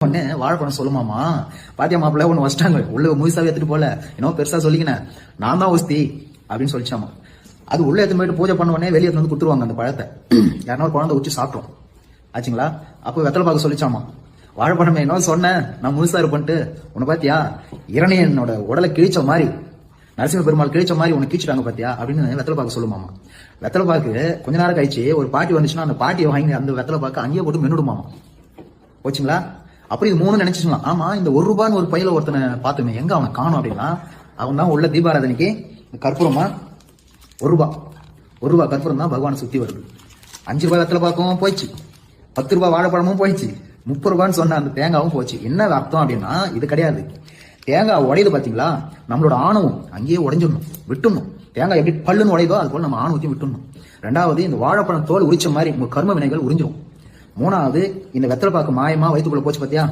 ஒண்ணு வாழைப்பழம் சொல்லுமாமா பாத்தியா மாப்பிள்ள ஒண்ணு வச்சிட்டாங்க உள்ள முழுசாவே எடுத்துட்டு போல இன்னும் பெருசா சொல்லிக்கினேன் நான் தான் ஒஸ்தி அப்படின்னு சொல்லிச்சாமா. அது உள்ள எடுத்து போயிட்டு பூஜை பண்ண உடனே வெளியே வந்து குடுத்துருவாங்க அந்த பழத்தை. யாரா ஒரு குழந்தை உச்சி சாப்பிட்டோம் ஆச்சுங்களா. அப்போ வெத்தலை பார்க்க சொல்லிச்சாமா, வாழைப்பழமே என்ன சொன்னேன் நான் முழுசா இருப்பேன்ட்டு உன்னை பாத்தியா இரணையனோட உடலை கிழிச்ச மாதிரி நரசிம்ம பெருமாள் கிழிச்ச மாதிரி உனக்கு கிழிச்சிட்டாங்க பாத்தியா அப்படின்னு வெத்தலை பார்க்க சொல்லுமாமா. வெத்தலை பாக்கு கொஞ்ச நேரம் கழிச்சு ஒரு பாட்டி வந்துச்சுன்னா அந்த பாட்டியை வாங்கி அந்த வெத்தலை பாக்க அங்கேயே போட்டு மென்னுடுமாமா. போச்சுங்களா. அப்படி இது மூணு நினைச்சுக்கலாம். ஆமா இந்த ₹1 ஒரு பையில ஒருத்தனை பார்த்துமே எங்க அவனை காணும் அப்படின்னா அவன் தான் உள்ள தீபாராதனைக்கு கற்பூரமா ₹1 கற்பூரம் தான் பகவானை சுத்தி வருது. ₹5 வெத்தலை பாக்கவும் போயிடுச்சு, ₹10 வாழைப்பழமும் போயிடுச்சு, ₹30 சொன்ன அந்த தேங்காவும் போச்சு. என்ன அர்த்தம் அப்படின்னா இது கிடையாது. தேங்காய் உடையுது பாத்தீங்களா, நம்மளோட ஆணவம் அங்கேயே உடைஞ்சிடணும், விட்டுணும். தேங்காய் எப்படி பல்லுன்னு உடையதோ அது போல நம்ம ஆணவத்தையும் விட்டுணும். ரெண்டாவது இந்த வாழைப்பழம் தோல் உரிச்ச மாதிரி உங்க கர்ம வினைகள் உறிஞ்சிடும். மூணாவது இந்த வெத்தலை பாக்கு மாயமா வயிற்றுக்குள்ள போச்சு பாத்தியா.